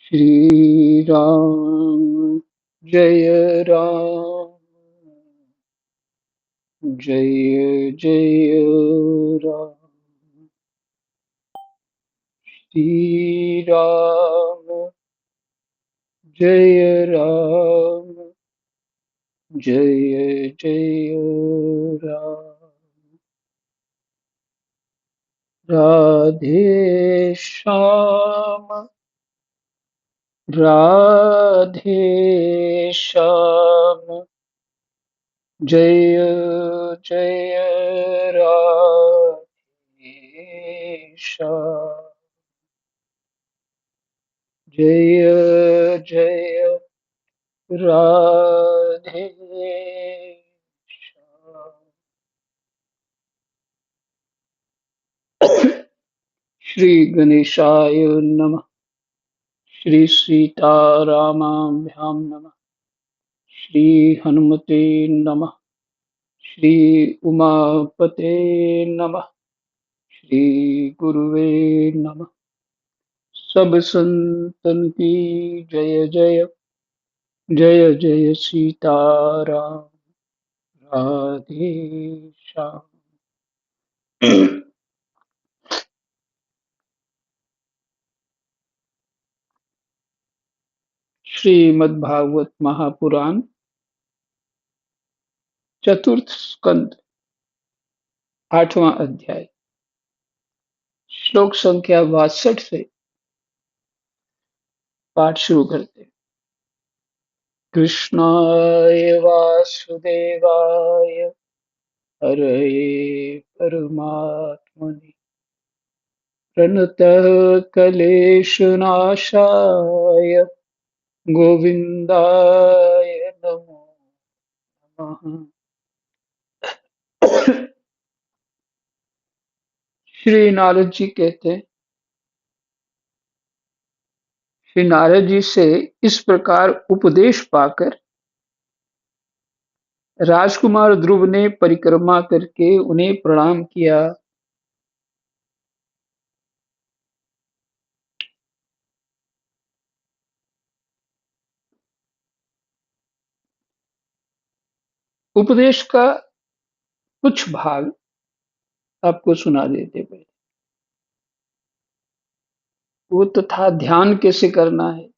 श्री राम जय राम जय जय राम। श्री राम जय राम जय जय राम। राधे श्याम राधे श्याम जय जय राधे श्याम जय जय राधे श्याम। श्री गणेशाय नमः। श्री सीतारामाभ्यां नमः। श्री हनुमते नमः। श्री उमापते नमः। श्री गुरुवे नमः। सब संतन की जय जय जय जय सीताराम। राधे श्याम। श्रीमद्भागवत महापुराण चतुर्थ स्कंद 8वां अध्याय श्लोक संख्या 62 से पाठ शुरू करते हैं। कृष्णाय वासुदेवाय हरये परमात्मने प्रणतः क्लेशनाशाय गोविन्दाय नमो नमः। श्री नारद जी कहते हैं, श्री नारद जी से इस प्रकार उपदेश पाकर राजकुमार ध्रुव ने परिक्रमा करके उन्हें प्रणाम किया। उपदेश का कुछ भाग आपको सुना देते पहले। वो तो था ध्यान कैसे करना है।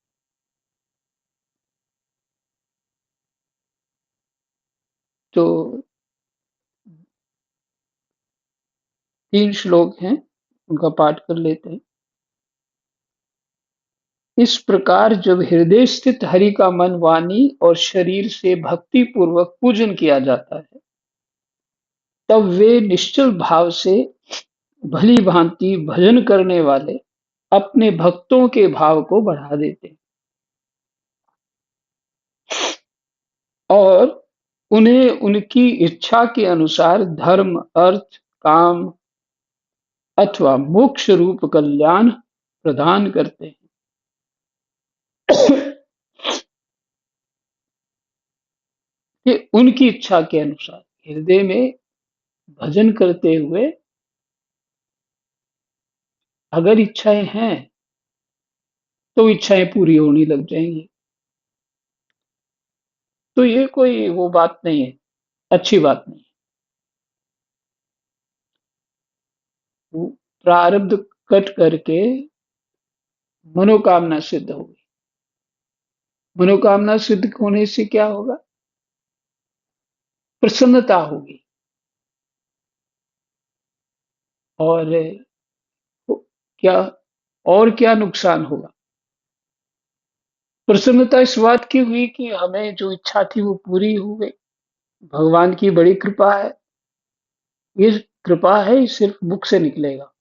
तो 3 श्लोक हैं, उनका पाठ कर लेते हैं। इस प्रकार जब हृदय स्थित हरि का मन, वाणी और शरीर से भक्ति पूर्वक पूजन किया जाता है, तब वे निश्चल भाव से भली भांति भजन करने वाले अपने भक्तों के भाव को बढ़ा देते हैं और उन्हें उनकी इच्छा के अनुसार धर्म, अर्थ, काम अथवा मोक्ष रूप कल्याण प्रदान करते हैं। कि उनकी इच्छा के अनुसार हृदय में भजन करते हुए अगर इच्छाएं हैं तो इच्छाएं पूरी होने लग जाएंगी। तो ये कोई वो बात नहीं है, अच्छी बात नहीं है। वो प्रारब्ध कट करके मनोकामना सिद्ध होगी। मनोकामना सिद्ध होने से क्या होगा? प्रसन्नता होगी। और क्या और क्या नुकसान होगा? प्रसन्नता इस बात की हुई कि हमें जो इच्छा थी वो पूरी हो गई। भगवान की बड़ी कृपा है। ये कृपा है, ये सिर्फ मुख से निकलेगा,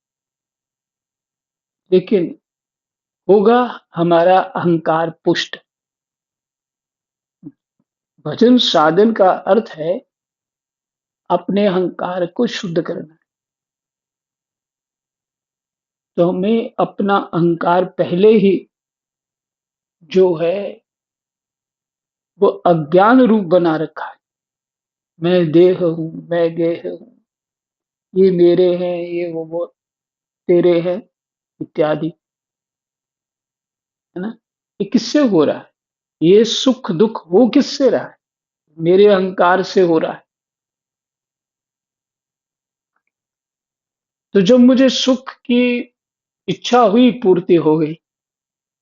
लेकिन होगा हमारा अहंकार पुष्ट। भजन साधन का अर्थ है अपने अहंकार को शुद्ध करना। तो हमें अपना अहंकार पहले ही जो है वो अज्ञान रूप बना रखा है। मैं देह हूं, मैं गेह हूं, ये मेरे हैं, ये वो तेरे हैं इत्यादि, है ना। ये किससे हो रहा है? ये सुख दुख हो किससे रहा है? मेरे अहंकार से हो रहा है। तो जब मुझे सुख की इच्छा हुई, पूर्ति हो गई,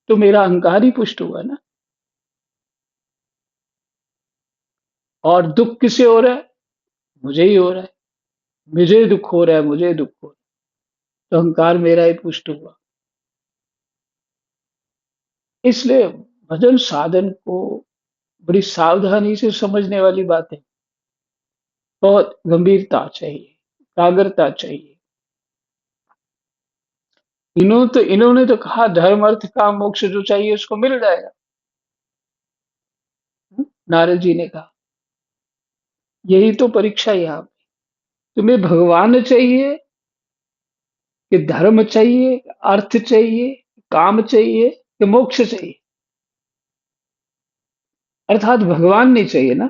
तो मेरा अहंकार ही पुष्ट हुआ ना। और दुख किसे हो रहा है? मुझे ही हो रहा है। मुझे दुख हो रहा है, मुझे दुख हो रहा है, तो अहंकार मेरा ही पुष्ट हुआ। इसलिए भजन साधन को बड़ी सावधानी से समझने वाली बात है। बहुत गंभीरता चाहिए, एकाग्रता चाहिए। इन्होंने तो कहा धर्म अर्थ काम मोक्ष जो चाहिए उसको मिल जाएगा। नारद जी ने कहा यही तो परीक्षा है यहाँ पे। तुम्हें भगवान चाहिए कि धर्म चाहिए, अर्थ चाहिए, काम चाहिए कि मोक्ष चाहिए? अर्थात भगवान नहीं चाहिए ना,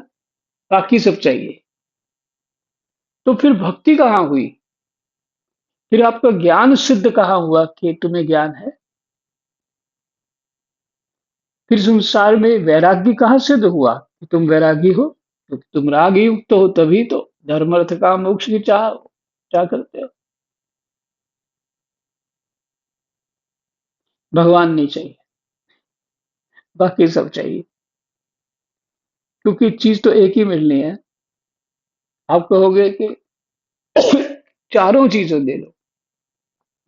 बाकी सब चाहिए। तो फिर भक्ति कहाँ हुई? फिर आपका ज्ञान सिद्ध कहाँ हुआ कि तुम्हें ज्ञान है? फिर संसार में वैराग्य कहाँ सिद्ध हुआ कि तुम वैरागी हो? क्योंकि तुम राग युक्त हो, तभी तो धर्म अर्थ काम मोक्ष की चाह करते हो। भगवान नहीं चाहिए, बाकी सब चाहिए। क्योंकि चीज तो एक ही मिलनी है। आप कहोगे कि चारों चीजें दे दो,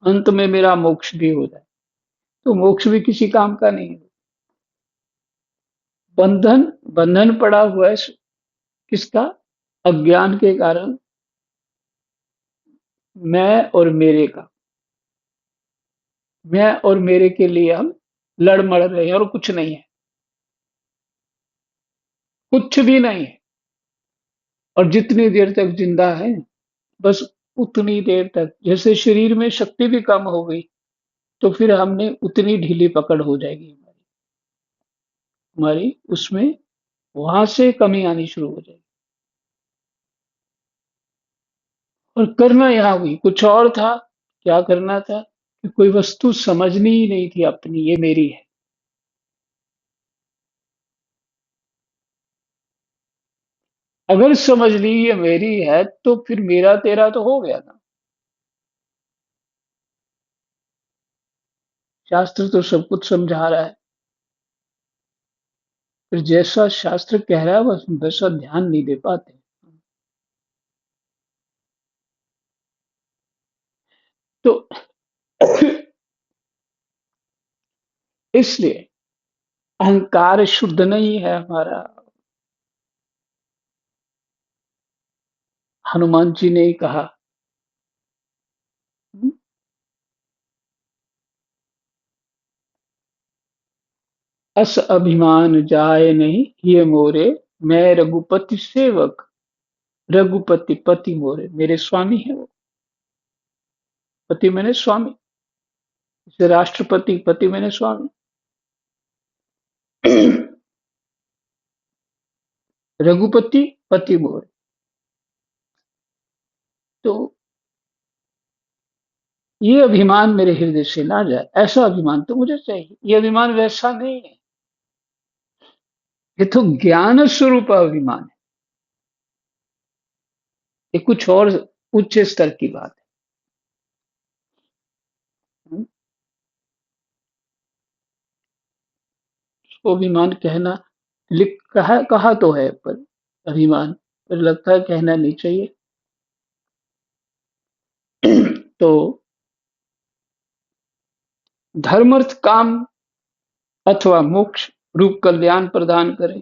अंत में मेरा मोक्ष भी हो जाए, तो मोक्ष भी किसी काम का नहीं है। बंधन बंधन पड़ा हुआ है किसका? अज्ञान के कारण, मैं और मेरे का। मैं और मेरे के लिए हम लड़ मड़ रहे हैं और कुछ नहीं है, कुछ भी नहीं है। और जितनी देर तक जिंदा है, बस उतनी देर तक, जैसे शरीर में शक्ति भी कम हो गई, तो फिर हमने उतनी ढीली पकड़ हो जाएगी हमारी। हमारी उसमें वहां से कमी आनी शुरू हो जाएगी। और करना यहाँ हुई कुछ और था। क्या करना था? कि कोई वस्तु समझनी ही नहीं थी अपनी, ये मेरी है। अगर समझ ली ये मेरी है, तो फिर मेरा तेरा तो हो गया ना। शास्त्र तो सब कुछ समझा रहा है। फिर जैसा शास्त्र कह रहा है बस वैसा ध्यान नहीं दे पाते। तो इसलिए अहंकार शुद्ध नहीं है हमारा। हनुमान जी ने ही कहा, अस अभिमान जाए नहीं ये मोरे, मैं रघुपति सेवक, रघुपति पति मोरे। मेरे स्वामी है वो। पति मैंने स्वामी, जैसे राष्ट्रपति, पति मैंने स्वामी। रघुपति पति मोरे। तो ये अभिमान मेरे हृदय से ना जाए, ऐसा अभिमान तो मुझे चाहिए। ये अभिमान वैसा नहीं है। ये तो ज्ञान स्वरूप अभिमान है। ये कुछ और उच्च स्तर की बात है। उसको अभिमान कहना, कहा तो है, पर अभिमान, पर लगता है कहना नहीं चाहिए। तो धर्म अर्थ काम अथवा मोक्ष रूप कल्याण प्रदान करें।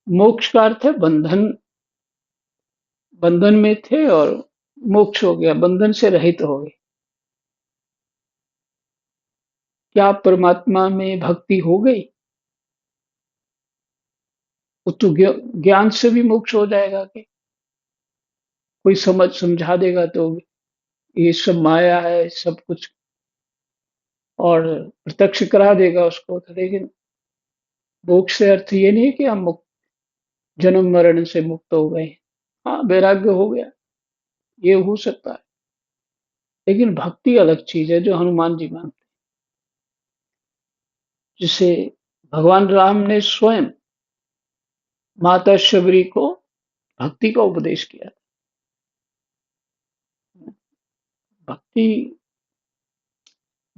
मोक्ष का अर्थ है बंधन, बंधन में थे और मोक्ष हो गया, बंधन से रहित हो गए। क्या परमात्मा में भक्ति हो गई? वो तो ज्ञान से भी मोक्ष हो जाएगा कि कोई समझा देगा तो ये सब माया है सब कुछ, और प्रत्यक्ष करा देगा उसको। तो लेकिन मोक्ष से अर्थ ये नहीं कि हम मुक्त, जन्म मरण से मुक्त हो गए। हाँ, वैराग्य हो गया, ये हो सकता है। लेकिन भक्ति अलग चीज है जो हनुमान जी मानते हैं। जिसे भगवान राम ने स्वयं माता शबरी को भक्ति का उपदेश किया। भक्ति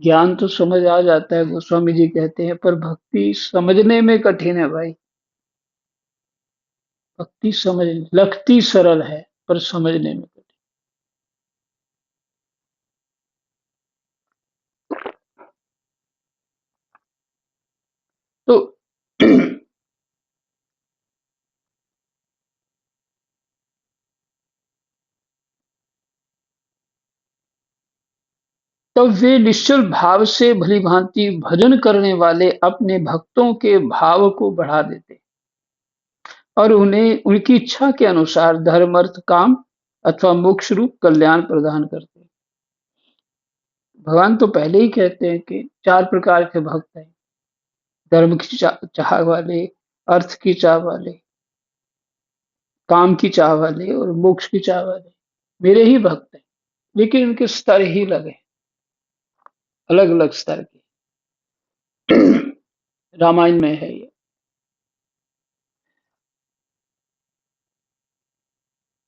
ज्ञान तो समझ आ जाता है, गोस्वामी जी कहते हैं, पर भक्ति समझने में कठिन है भाई। भक्ति समझ लगती सरल है, पर समझने में कठिन। तो तब वे निश्चल भाव से भली भांति भजन करने वाले अपने भक्तों के भाव को बढ़ा देते और उन्हें उनकी इच्छा के अनुसार धर्म अर्थ काम अथवा मोक्ष रूप कल्याण प्रदान करते हैं। भगवान तो पहले ही कहते हैं कि चार प्रकार के भक्त हैं। धर्म की चाह वाले, अर्थ की चाह वाले, काम की चाह वाले और मोक्ष की चाह वाले मेरे ही भक्त हैं। लेकिन इनके स्तर ही लगे, अलग अलग स्तर के। रामायण में है ये।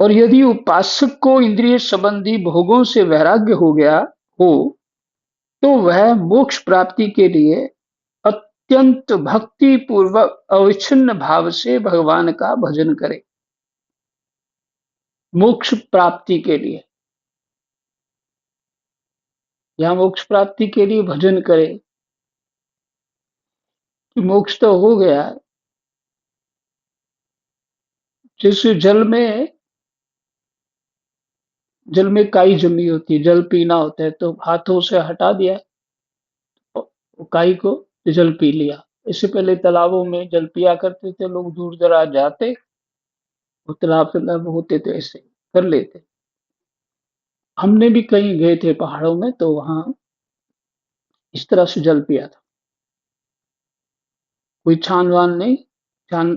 और यदि उपासक को इंद्रिय संबंधी भोगों से वैराग्य हो गया हो, तो वह मोक्ष प्राप्ति के लिए अत्यंत भक्ति पूर्वक अविच्छिन्न भाव से भगवान का भजन करे। मोक्ष प्राप्ति के लिए, या मोक्ष प्राप्ति के लिए भजन करे कि मोक्ष तो हो गया। जैसे जल में काई जमी होती है, जल पीना होता है तो हाथों से हटा दिया, काई को, जल पी लिया। इससे पहले तालाबों में जल पिया करते थे लोग, दूर दराज जाते, वो तालाब होते थे, ऐसे कर लेते। हमने भी कहीं गए थे पहाड़ों में, तो वहां इस तरह से जल पिया था। कोई छान वान नहीं,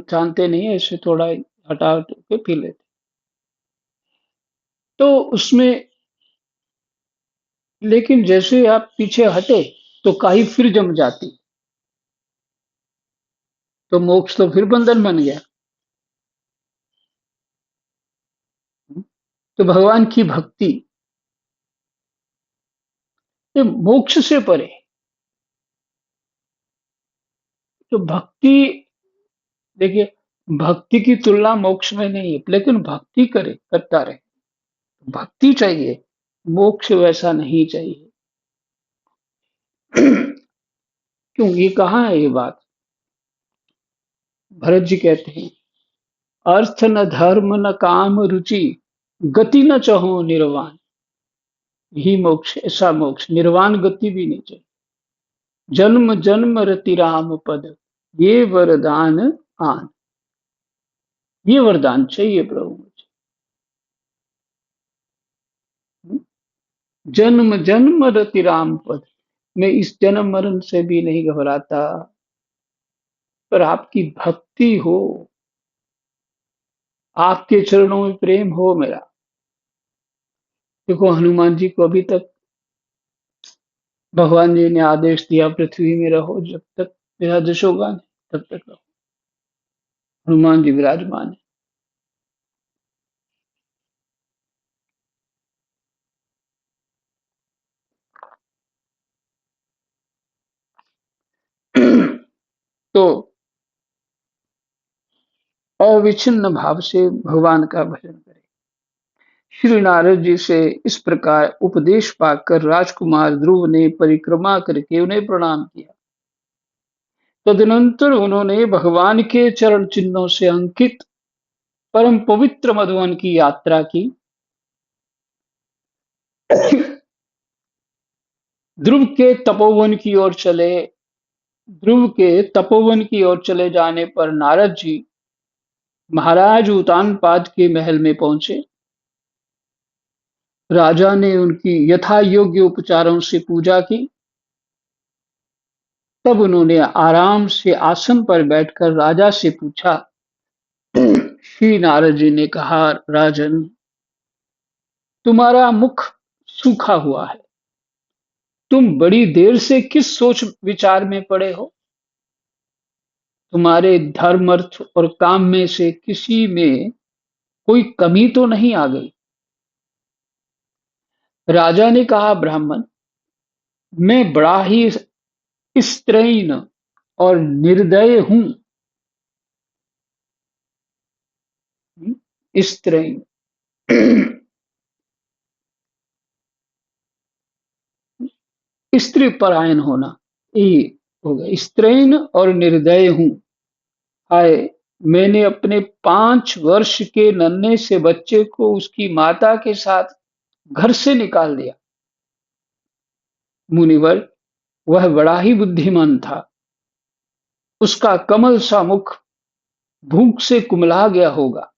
छानते नहीं, ऐसे थोड़ा हटा के पी लेते। तो उसमें, लेकिन जैसे आप पीछे हटे तो काई फिर जम जाती, तो मोक्ष तो फिर बंधन बन गया। तो भगवान की भक्ति ये मोक्ष से परे। तो भक्ति, देखिए, भक्ति की तुलना मोक्ष में नहीं है, लेकिन भक्ति करता रहे, भक्ति चाहिए, मोक्ष वैसा नहीं चाहिए। क्यों, ये कहाँ है ये बात? भरत जी कहते हैं, अर्थ न धर्म न काम रुचि, गति न चाहो निर्वाण। यही मोक्ष, ऐसा मोक्ष, निर्वाण गति भी नहीं चाहिए। जन्म जन्म रति राम पद, ये वरदान आन। ये वरदान चाहिए प्रभु मुझे। जन्म जन्म रति राम पद, मैं इस जन्म मरण से भी नहीं घबराता, पर आपकी भक्ति हो, आपके चरणों में प्रेम हो मेरा। देखो, हनुमान जी को अभी तक भगवान जी ने आदेश दिया, पृथ्वी में रहो, जब तक मेरा दश होगा नहीं, तब तक रहो। हनुमान जी विराजमान है। तो अविच्छिन्न भाव से भगवान का भजन करें। श्री नारद जी से इस प्रकार उपदेश पाकर राजकुमार ध्रुव ने परिक्रमा करके उन्हें प्रणाम किया। तदनंतर उन्होंने भगवान के चरण चिन्हों से अंकित परम पवित्र मधुवन की यात्रा की। ध्रुव के तपोवन की ओर चले ध्रुव के तपोवन की ओर चले जाने पर नारद जी महाराज उत्तानपाद के महल में पहुंचे। राजा ने उनकी यथा योग्य उपचारों से पूजा की। तब उन्होंने आराम से आसन पर बैठकर राजा से पूछा। श्री नारद जी ने कहा, राजन, तुम्हारा मुख सूखा हुआ है। तुम बड़ी देर से किस सोच विचार में पड़े हो? तुम्हारे धर्म, अर्थ और काम में से किसी में कोई कमी तो नहीं आ गई? राजा ने कहा, ब्राह्मण, मैं बड़ा ही स्त्रैण और निर्दय हूँ। स्त्रैण स्त्री परायण होना, ये हो गया। स्त्रैण और निर्दय हूँ। हाय, मैंने अपने 5 वर्ष के नन्हे से बच्चे को उसकी माता के साथ घर से निकाल दिया। मुनिवर, वह बड़ा ही बुद्धिमान था। उसका कमल सा मुख भूख से कुमला गया होगा।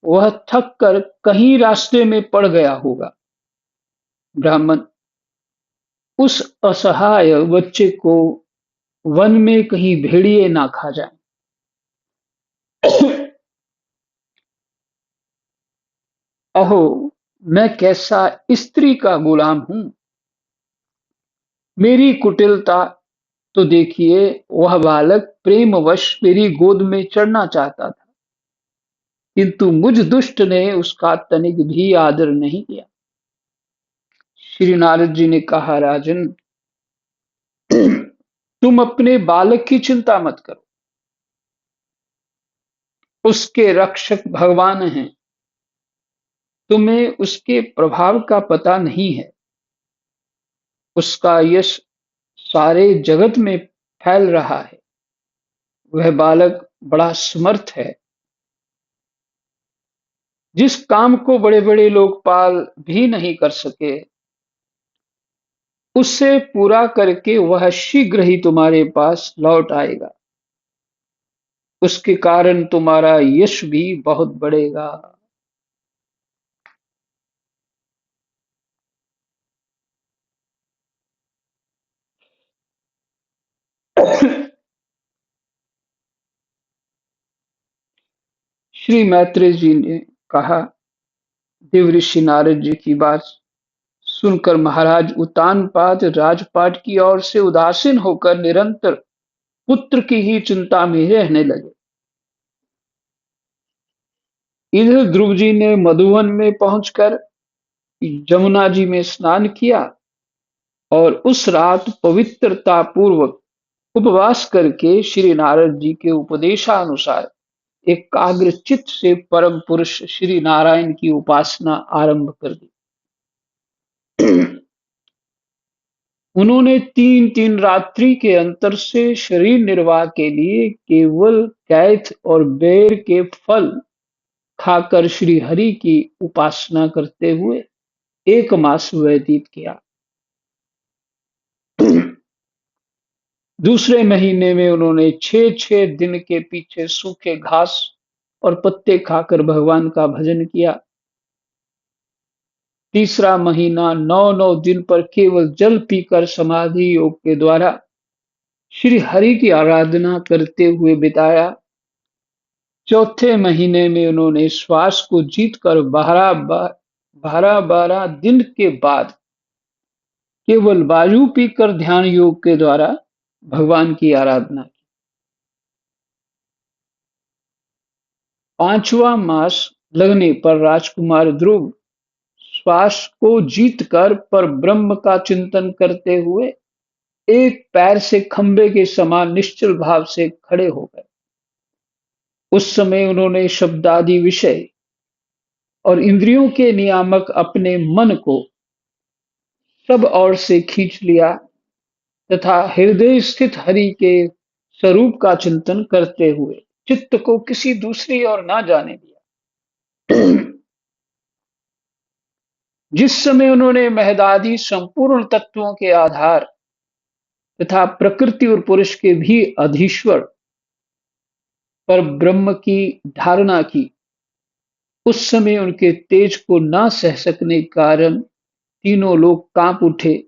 वह थक कर कहीं रास्ते में पड़ गया होगा। ब्राह्मण, उस असहाय बच्चे को वन में कहीं भेड़िए ना खा जाए। अहो, मैं कैसा स्त्री का गुलाम हूँ। मेरी कुटिलता तो देखिए। वह बालक प्रेमवश मेरी गोद में चढ़ना चाहता था, किंतु मुझ दुष्ट ने उसका तनिक भी आदर नहीं किया। श्री नारद जी ने कहा, राजन, तुम अपने बालक की चिंता मत करो। उसके रक्षक भगवान हैं। तुम्हें उसके प्रभाव का पता नहीं है। उसका यश सारे जगत में फैल रहा है। वह बालक बड़ा समर्थ है। जिस काम को बड़े-बड़े लोकपाल भी नहीं कर सके, उसे पूरा करके वह शीघ्र ही तुम्हारे पास लौट आएगा। उसके कारण तुम्हारा यश भी बहुत बढ़ेगा। श्री मैत्रेय जी ने कहा, देवऋषि नारद जी की बात सुनकर महाराज उत्तानपाद राजपाट की ओर से उदासीन होकर निरंतर पुत्र की ही चिंता में रहने लगे। इधर ध्रुव जी ने मधुवन में पहुंचकर जमुना जी में स्नान किया और उस रात पवित्रता पूर्वक उपवास करके श्री नारद जी के उपदेशानुसार एकाग्र चित्त से परम पुरुष श्री नारायण की उपासना आरंभ कर दी। उन्होंने 3-3 रात्रि के अंतर से शरीर निर्वाह के लिए केवल कैथ और बेर के फल खाकर श्री हरि की उपासना करते हुए 1 मास व्यतीत किया। दूसरे महीने में उन्होंने 6-6 दिन के पीछे सूखे घास और पत्ते खाकर भगवान का भजन किया। तीसरा महीना 9-9 दिन पर केवल जल पीकर समाधि योग के द्वारा श्री हरि की आराधना करते हुए बिताया। चौथे महीने में उन्होंने श्वास को जीतकर 12 दिन के बाद केवल वायु पीकर ध्यान योग के द्वारा भगवान की आराधना की। 5वां मास लगने पर राजकुमार ध्रुव श्वास को जीतकर पर ब्रह्म का चिंतन करते हुए एक पैर से खंबे के समान निश्चल भाव से खड़े हो गए। उस समय उन्होंने शब्दादि विषय और इंद्रियों के नियामक अपने मन को सब ओर से खींच लिया तथा हृदय स्थित हरि के स्वरूप का चिंतन करते हुए चित्त को किसी दूसरी ओर ना जाने दिया। जिस समय उन्होंने महदादि संपूर्ण तत्वों के आधार तथा प्रकृति और पुरुष के भी अधीश्वर पर ब्रह्म की धारणा की, उस समय उनके तेज को ना सह सकने के कारण तीनों लोग कांप उठे।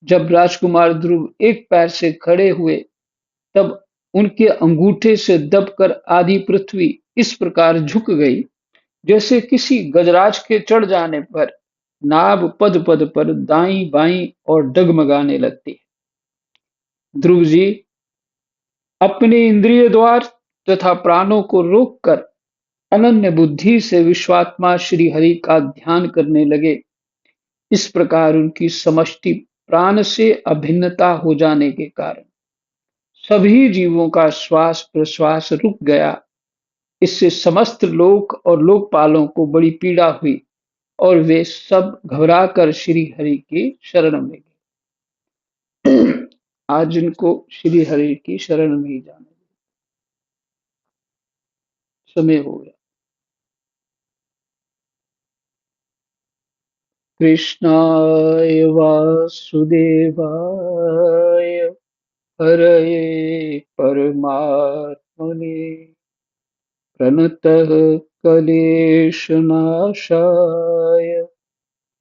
जब राजकुमार ध्रुव एक पैर से खड़े हुए, तब उनके अंगूठे से दबकर आधी पृथ्वी इस प्रकार झुक गई, जैसे किसी गजराज के चढ़ जाने पर नाभ पद पद पर दाईं बाईं और डगमगाने लगती है। ध्रुव जी अपने इंद्रिय द्वार तथा प्राणों को रोककर अनन्य बुद्धि से विश्वात्मा श्री हरि का ध्यान करने लगे। इस प्रकार उनकी समष्टि प्राण से अभिन्नता हो जाने के कारण सभी जीवों का श्वास प्रश्वास रुक गया। इससे समस्त लोक और लोकपालों को बड़ी पीड़ा हुई और वे सब घबराकर श्री हरि की शरण में गए। आज इनको श्री हरि की शरण में ही जाने समय हो गया। कृष्णाय वासुदेवाय हरये परमात्मने प्रणतः क्लेशनाशाय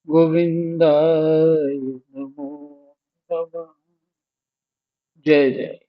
गोविन्दाय नमो नमः। जय जय।